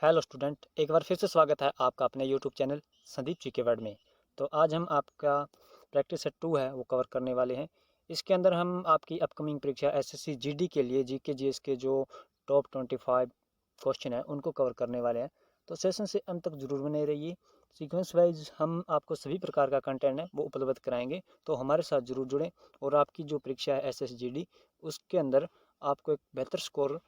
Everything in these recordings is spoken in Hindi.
हेलो स्टूडेंट, एक बार फिर से स्वागत है आपका अपने यूट्यूब चैनल संदीप जी के वर्ड में। तो आज हम आपका प्रैक्टिस सेट 2 है वो कवर करने वाले हैं। इसके अंदर हम आपकी अपकमिंग परीक्षा एसएससी जीडी के लिए जीके जीएस के जो टॉप 25 क्वेश्चन है उनको कवर करने वाले हैं। तो सेशन से अंत तक जरूर बने रहिए। सीक्वेंस वाइज हम आपको सभी प्रकार का कंटेंट है वो उपलब्ध कराएंगे, तो हमारे साथ जरूर जुड़ें और आपकी जो परीक्षा है एसएससी जीडी उसके अंदर आपको एक बेहतर स्कोर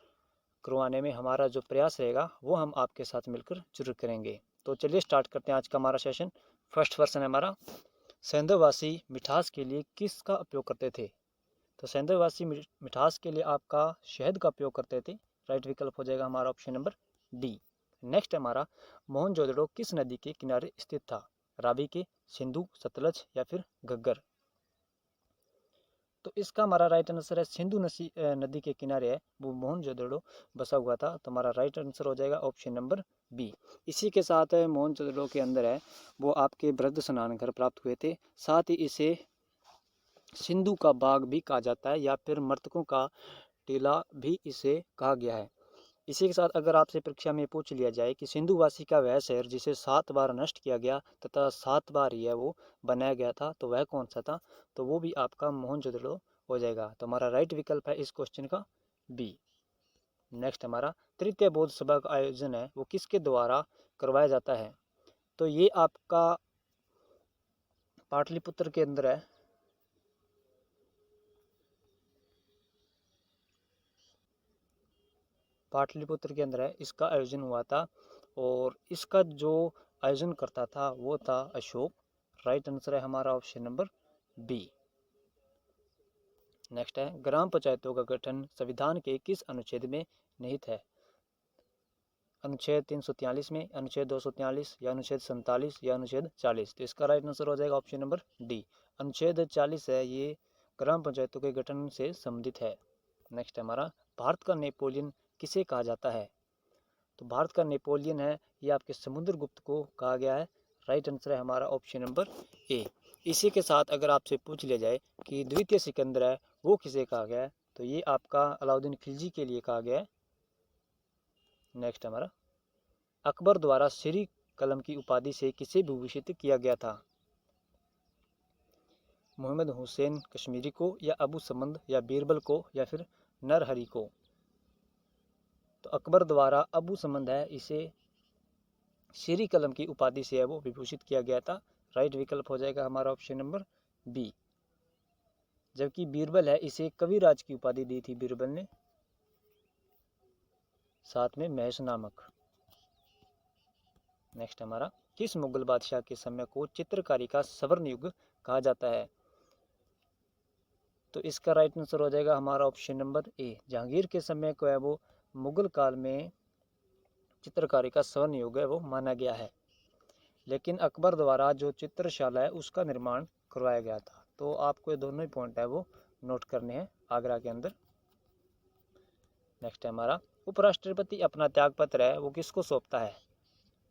करवाने में हमारा जो प्रयास रहेगा वो हम आपके साथ मिलकर जरूर करेंगे। तो चलिए स्टार्ट करते हैं आज का हमारा सेशन। फर्स्ट क्वेश्चन है हमारा, सेंधववासी मिठास के लिए किसका उपयोग करते थे? तो सेंधववासी मिठास के लिए आपका शहद का उपयोग करते थे। राइट विकल्प हो जाएगा हमारा ऑप्शन नंबर डी। नेक्स्ट है हमारा, मोहनजोदड़ो किस नदी के किनारे स्थित था? रावी के, सिंधु, सतलज या फिर घग्गर? तो इसका हमारा राइट आंसर है सिंधु नदी के किनारे है वो मोहनजोदड़ो बसा हुआ था। तो हमारा राइट आंसर हो जाएगा ऑप्शन नंबर बी। इसी के साथ मोहनजोदड़ो के अंदर है वो आपके बृहद स्नान घर प्राप्त हुए थे। साथ ही इसे सिंधु का बाग भी कहा जाता है या फिर मृतकों का टीला भी इसे कहा गया है। इसी के साथ अगर आपसे परीक्षा में पूछ लिया जाए कि सिंधुवासी का वह शहर जिसे 7 बार नष्ट किया गया तथा 7 बार यह वो बनाया गया था, तो वह कौन सा था? तो वो भी आपका मोहनजोदड़ो हो जाएगा। तो हमारा राइट विकल्प है इस क्वेश्चन का बी। नेक्स्ट हमारा, तृतीय बौद्ध सभा का आयोजन है वो किसके द्वारा करवाया जाता है? तो ये आपका पाटलिपुत्र के अंदर है। पाटलिपुत्र के अंदर है इसका आयोजन हुआ था और इसका जो आयोजन करता था वो था अशोक। राइट आंसर है हमारा ऑप्शन नंबर बी। नेक्स्ट है, ग्राम पंचायतों का गठन संविधान के किस अनुच्छेद में निहित है? अनुच्छेद 343 में, अनुच्छेद 243 या अनुच्छेद 47 या अनुच्छेद 40? तो इसका राइट आंसर हो जाएगा ऑप्शन नंबर डी। अनुच्छेद 40 है ये ग्राम पंचायतों के गठन से संबंधित है। नेक्स्ट है हमारा, भारत का नेपोलियन किसे कहा जाता है? तो भारत का नेपोलियन है ये आपके समुद्रगुप्त को कहा गया है। राइट आंसर है हमारा ऑप्शन नंबर ए। इसी के साथ अगर आपसे पूछ लिया जाए कि द्वितीय सिकंदर है वो किसे कहा गया है, तो ये आपका अलाउद्दीन खिलजी के लिए कहा गया है। नेक्स्ट हमारा, अकबर द्वारा श्री कलम की उपाधि से किसे विभूषित किया गया था? मोहम्मद हुसैन कश्मीरी को या अबू समंद या बीरबल को या फिर नरहरी को? तो अकबर द्वारा अबू समंद है इसे श्री कलम की उपाधि से है वो विभूषित किया गया था। राइट विकल्प हो जाएगा हमारा ऑप्शन नंबर बी। जबकि बीरबल है इसे कविराज की उपाधि दी थी बीरबल ने, साथ में महेश नामक। नेक्स्ट हमारा, किस मुगल बादशाह के समय को चित्रकारी का स्वर्ण युग कहा जाता है? तो इसका राइट आंसर हो जाएगा हमारा ऑप्शन नंबर ए। जहांगीर के समय को है वो मुगल काल में चित्रकारी का स्वर्ण युग है वो माना गया है। लेकिन अकबर द्वारा जो चित्रशाला है उसका निर्माण करवाया गया था। तो आपको ये दोनों ही पॉइंट है वो नोट करने हैं आगरा के अंदर। नेक्स्ट है हमारा, उपराष्ट्रपति अपना त्यागपत्र है वो किसको सौंपता है?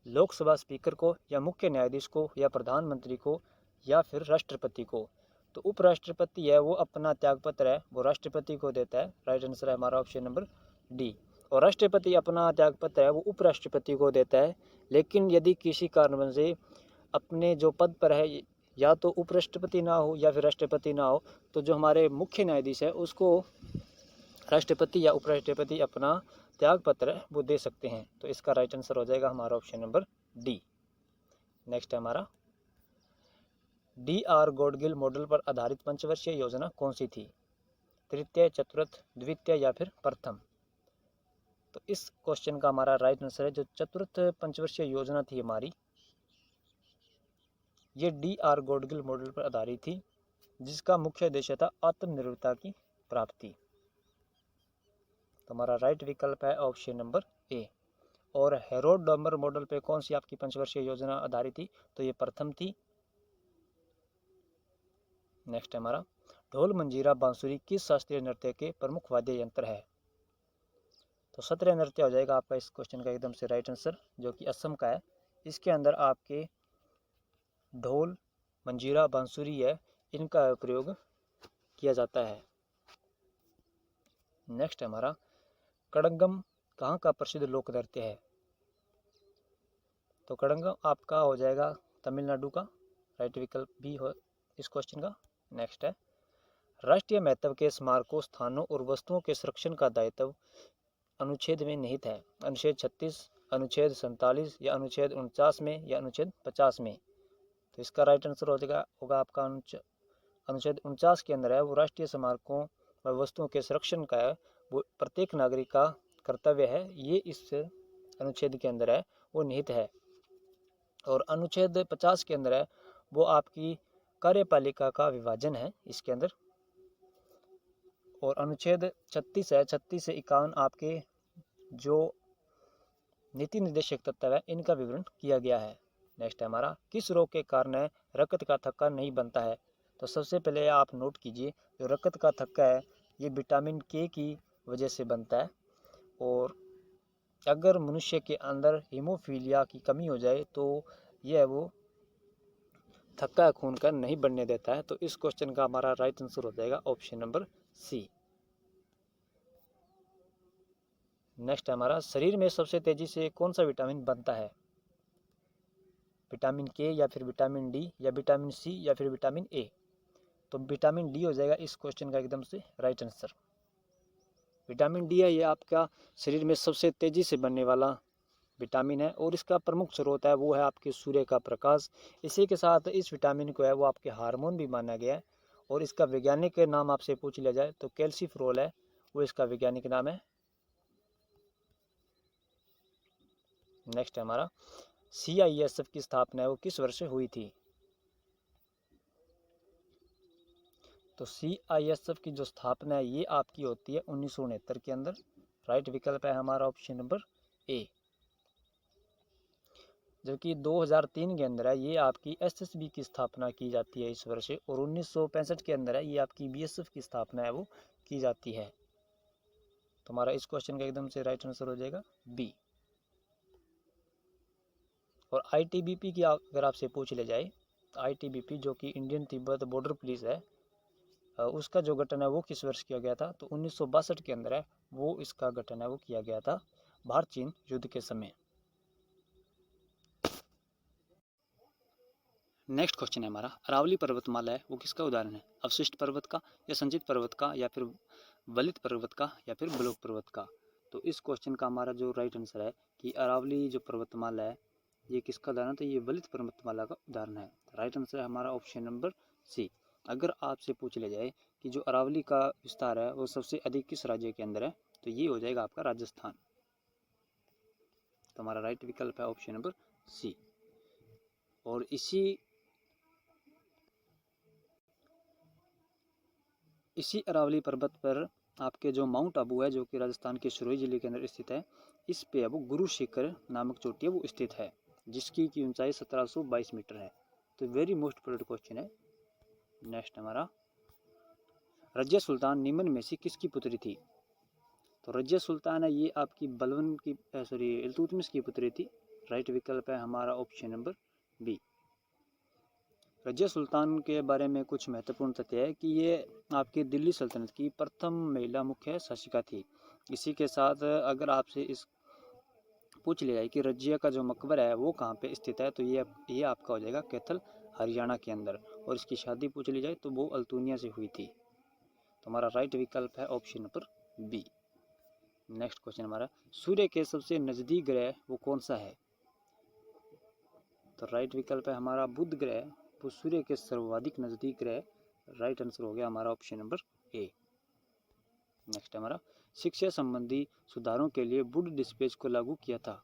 लोकसभा स्पीकर को या मुख्य न्यायाधीश को या प्रधानमंत्री को या फिर राष्ट्रपति को? तो उपराष्ट्रपति है वो अपना त्यागपत्र है वो राष्ट्रपति को देता है। राइट आंसर है हमारा ऑप्शन नंबर डी। और राष्ट्रपति अपना त्यागपत्र है वो उपराष्ट्रपति को देता है। लेकिन यदि किसी कारण से अपने जो पद पर है या तो उपराष्ट्रपति ना हो या फिर राष्ट्रपति ना हो, तो जो हमारे मुख्य न्यायाधीश है उसको राष्ट्रपति या उपराष्ट्रपति अपना त्याग पत्र वो दे सकते हैं। तो इसका राइट आंसर हो जाएगा हमारा ऑप्शन नंबर डी। नेक्स्ट है हमारा, डी आर गॉडगिल मॉडल पर आधारित पंचवर्षीय योजना कौन सी थी? तृतीय, चतुर्थ, द्वितीय या फिर प्रथम? तो इस क्वेश्चन का हमारा राइट आंसर है जो चतुर्थ पंचवर्षीय योजना थी हमारी, ये डी आर गॉडगिल मॉडल पर आधारित थी, जिसका मुख्य उद्देश्य था आत्मनिर्भरता की प्राप्ति। तो हमारा राइट विकल्प है ऑप्शन नंबर ए। और हेरोड डॉमर मॉडल पे कौन सी आपकी पंचवर्षीय योजना आधारित थी? तो ये प्रथम थी। नेक्स्ट हमारा, ढोल मंजीरा बांसुरी किस शास्त्रीय नृत्य के प्रमुख वाद्य यंत्र है? तो सत्रिय नृत्य हो जाएगा आपका इस क्वेश्चन का एकदम से राइट आंसर, जो कि असम का है। इसके अंदर आपके ढोल, मंजीरा, बांसुरी है इनका प्रयोग किया जाता है। नेक्स्ट हमारा, कड़ंगम कहाँ का प्रसिद्ध लोक नृत्य है? तो कड़ंगम आपका हो जाएगा तमिलनाडु का, राइट विकल्प बी हो इस क्वेश्चन का। नेक्स्ट है, राष्ट्रीय महत्व के स्मारकों, स्थानों और वस्तुओं के संरक्षण का दायित्व अनुच्छेद में निहित है। अनुच्छेद 36, अनुच्छेद 47 या अनुच्छेद 49 में या अनुच्छेद 50 में। तो इसका राइट आंसर हो जाएगा होगा आपका अनुच्छेद 49 के अंदर है, वो राष्ट्रीय स्मारकों व वस्तुओं के संरक्षण का है, वो प्रत्येक नागरिक का कर्तव्य है, ये इस अनुच्छेद के अंदर है, वो निहित है। और अनुच्छेद 50 के अंदर है, वो आपकी कार्यपालिका का विभाजन है इसके अंदर। और अनुच्छेद 36 है, 36 से 51 आपके जो नीति निर्देशक तत्व है इनका विवरण किया गया है। नेक्स्ट है हमारा, किस रोग के कारण रक्त का थक्का नहीं बनता है। तो सबसे पहले आप नोट कीजिए, जो रक्त का थक्का है ये विटामिन के की वजह से बनता है। और अगर मनुष्य के अंदर हीमोफीलिया की कमी हो जाए तो यह वो थक्का खून का नहीं बनने देता है। तो इस क्वेश्चन का हमारा राइट आंसर हो जाएगा ऑप्शन नंबर सी। नेक्स्ट है हमारा, शरीर में सबसे तेजी से कौन सा विटामिन बनता है। विटामिन के या फिर विटामिन डी या विटामिन सी या फिर विटामिन ए। तो विटामिन डी हो जाएगा इस क्वेश्चन का एकदम से राइट आंसर। विटामिन डी है ये आपका शरीर में सबसे तेजी से बनने वाला विटामिन है, और इसका प्रमुख स्रोत है वो है आपके सूर्य का प्रकाश। इसी के साथ इस विटामिन को है वो आपके हार्मोन भी माना गया है। और इसका वैज्ञानिक नाम आपसे पूछ लिया जाए तो कैल्सीफेरोल है वो इसका वैज्ञानिक नाम है। नेक्स्ट है हमारा, CISF की स्थापना है वो किस वर्ष हुई थी। तो CISF की जो स्थापना है ये आपकी होती है 1969 के अंदर। राइट विकल्प है हमारा ऑप्शन नंबर ए। जबकि 2003 के अंदर है ये आपकी SSB की स्थापना की जाती है इस वर्ष। और 1965 के अंदर है ये आपकी BSF की स्थापना है वो की जाती है। तो हमारा इस क्वेश्चन का एकदम से राइट आंसर हो जाएगा बी। और ITBP की अगर आपसे पूछ ले जाए तो ITBP जो कि इंडियन तिब्बत बॉर्डर पुलिस है, उसका जो गठन है वो किस वर्ष किया गया था। तो 1962 के अंदर है वो इसका गठन है वो किया गया था भारत चीन युद्ध के समय। नेक्स्ट क्वेश्चन है हमारा, अरावली पर्वतमाला है वो किसका उदाहरण है। अवशिष्ट पर्वत का या संचित पर्वत का या फिर वलित पर्वत का या फिर ब्लॉक पर्वत का। तो इस क्वेश्चन का हमारा जो राइट आंसर है कि अरावली जो पर्वतमाला है ये किसका उदाहरण है। तो ये वलित पर्वतमाला का उदाहरण है। राइट आंसर है हमारा ऑप्शन नंबर सी। अगर आपसे पूछ लिया जाए कि जो अरावली का विस्तार है वो सबसे अधिक किस राज्य के अंदर है, तो ये हो जाएगा आपका राजस्थान। तो हमारा राइट विकल्प है ऑप्शन नंबर सी। और इसी अरावली पर्वत पर आपके जो माउंट आबू है जो कि राजस्थान के सिरोही जिले के अंदर स्थित है, इस पे अब गुरु शिखर नामक चोटी है वो स्थित है, जिसकी की ऊंचाई 1722 मीटर है। तो वेरी मोस्ट इम्पोर्टेंट क्वेश्चन है। नेक्स्ट हमारा, रजिया सुल्तान निम्न में से किसकी पुत्री थी। तो रजिया सुल्तान है ये आपकी बलवन की इल्तुतमिश की पुत्री थी। राइट विकल्प है हमारा option number B. Razia Sultan के बारे में कुछ महत्वपूर्ण तथ्य है कि ये आपकी दिल्ली सल्तनत की प्रथम महिला मुख्य शासिका थी। इसी के साथ अगर आपसे इस पूछ लिया जाए कि रजिया का जो मकबरा है वो कहाँ पे स्थित है, तो ये आपका हो जाएगा कैथल हरियाणा के अंदर। और इसकी शादी पूछ ली जाए तो वो अल्तुनिया से हुई थी। तो हमारा राइट विकल्प है option number B. Next question हमारा, सूर्य के सबसे नज़दीक ग्रह वो कौन सा है। तो राइट विकल्प है हमारा बुध ग्रह, वो सूर्य के सर्वाधिक नज़दीक ग्रह। राइट आंसर हो गया हमारा ऑप्शन नंबर ए। नेक्स्ट हमारा, शिक्षा संबंधी सुधारों के लिए वुड डिस्पेच को लागू किया था।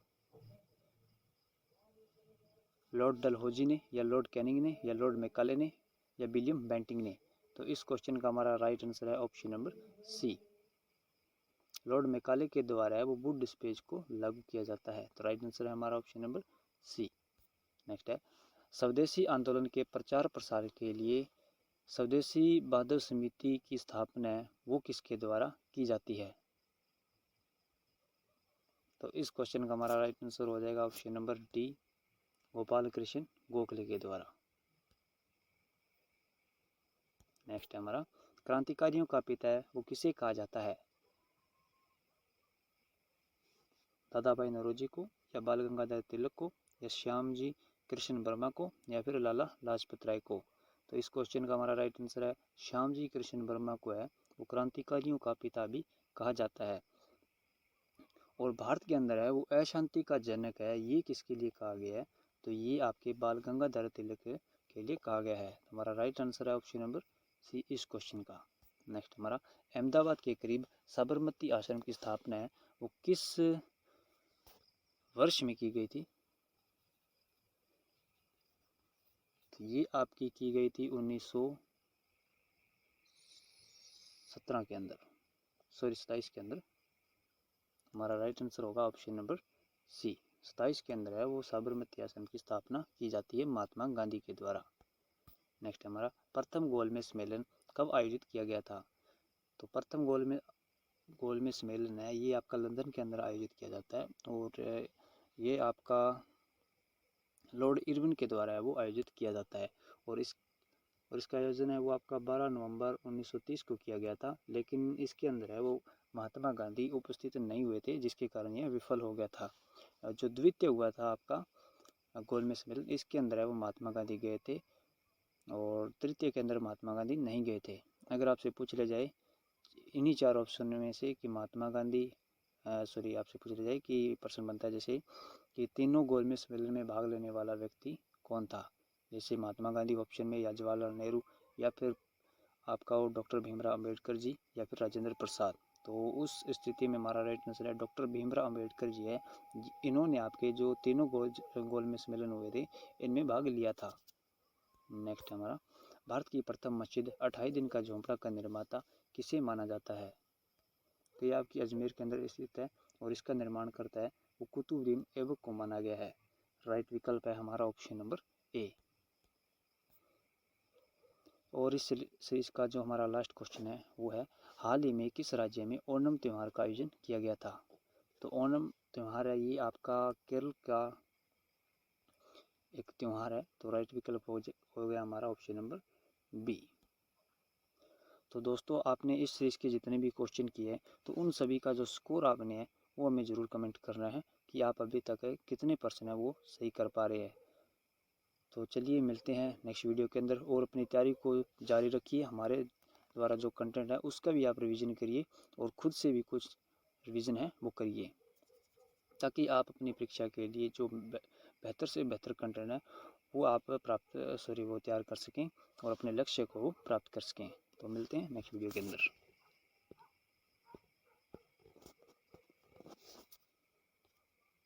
लॉर्ड डलहौजी ने या लॉर्ड कैनिंग ने या लॉर्ड मैकाले ने या विलियम बेंटिंग ने। तो इस क्वेश्चन का हमारा राइट आंसर है option number C. Lord Macaulay के द्वारा है वो वुड डिस्पेच को लागू किया जाता है। तो राइट आंसर है हमारा ऑप्शन नंबर सी। नेक्स्ट है, स्वदेशी आंदोलन के प्रचार प्रसार के लिए स्वदेशी बहादुर समिति की स्थापना है वो किसके द्वारा की जाती है। तो इस क्वेश्चन का हमारा राइट आंसर हो जाएगा option number D, Gopal Krishna Gokhale के द्वारा। नेक्स्ट है हमारा, क्रांतिकारियों का पिता है वो किसे कहा जाता है। दादा भाई नौरोजी को या बाल गंगाधर तिलक को या श्याम जी कृष्ण वर्मा को या फिर लाला लाजपत राय को। तो इस क्वेश्चन का हमारा राइट आंसर है श्याम जी कृष्ण वर्मा को है, वो क्रांतिकारियों का पिता भी कहा जाता है। और भारत के अंदर है वो अशांति का जनक है, ये किसके लिए कहा गया है, तो ये आपके बाल गंगाधर तिलक के लिए कहा गया है। तो हमारा राइट आंसर है ऑप्शन नंबर सी इस क्वेश्चन का। नेक्स्ट हमारा अहमदाबाद के करीब साबरमती आश्रम की स्थापना है वो किस वर्ष में की गई थी, तो ये आपकी की गई थी 1917 के अंदर, सॉरी 27 के अंदर। हमारा राइट आंसर होगा ऑप्शन नंबर सी, 27 के अंदर है वो साबरमती आश्रम की स्थापना की जाती है महात्मा गांधी के द्वारा। नेक्स्ट हमारा प्रथम गोलमेज सम्मेलन कब आयोजित किया गया था, तो प्रथम गोलमेज सम्मेलन है ये आपका लंदन के अंदर आयोजित किया जाता है और ये आपका लॉर्ड इरविन के द्वारा है वो आयोजित किया जाता है। और इसका आयोजन है वो आपका 12 नवंबर 1930 को किया गया था, लेकिन इसके अंदर है वो महात्मा गांधी उपस्थित नहीं हुए थे, जिसके कारण यह विफल हो गया था। जो द्वितीय हुआ था आपका गोलमेज सम्मेलन, इसके अंदर है वो महात्मा गांधी गए थे और तृतीय के अंदर महात्मा गांधी नहीं गए थे। अगर आपसे पूछ लिया जाए इन्हीं चार ऑप्शन में से कि महात्मा गांधी आपसे पूछ लिया जाए कि प्रश्न बनता है जैसे कि तीनों गोलमेज सम्मेलन में भाग लेने वाला व्यक्ति कौन था, जैसे महात्मा गांधी ऑप्शन में या जवाहरलाल नेहरू या फिर आपका वो डॉक्टर भीमराव अंबेडकर जी या फिर राजेंद्र प्रसाद, तो उस स्थिति में हमारा राइट आंसर है डॉक्टर भीमराव अंबेडकर जी है। इन्होंने आपके जो तीनों गोलमेज सम्मेलन हुए थे इनमें भाग लिया था। नेक्स्ट हमारा भारत की प्रथम मस्जिद 28 दिन का झोंपड़ा का निर्माता किसे माना जाता है, तो ये आपकी अजमेर के अंदर स्थित है और इसका निर्माण करता है वो कुतुबुद्दीन ऐबक को माना गया है। राइट विकल्प है हमारा ऑप्शन नंबर ए। और इसका जो हमारा लास्ट क्वेश्चन है वो है हाल ही में किस राज्य में ओणम त्यौहार का आयोजन किया गया था, तो ओणम त्यौहार है ये आपका केरल का एक त्यौहार है। तो राइट विकल्प हो गया हमारा ऑप्शन नंबर बी। तो दोस्तों आपने इस सीरीज़ के जितने भी क्वेश्चन किए तो उन सभी का जो स्कोर आपने है वो हमें ज़रूर कमेंट करना है कि आप अभी तक कितने परसेंट है वो सही कर पा रहे हैं। तो चलिए मिलते हैं नेक्स्ट वीडियो के अंदर और अपनी तैयारी को जारी रखिए, हमारे द्वारा जो कंटेंट है उसका भी आप रिवीजन करिए और खुद से भी कुछ रिवीजन है वो करिए, ताकि आप अपनी परीक्षा के लिए जो बेहतर से बेहतर कंटेंट है वो आप वो तैयार कर सकें और अपने लक्ष्य को प्राप्त कर सकें। तो मिलते हैं नेक्स्ट वीडियो के अंदर।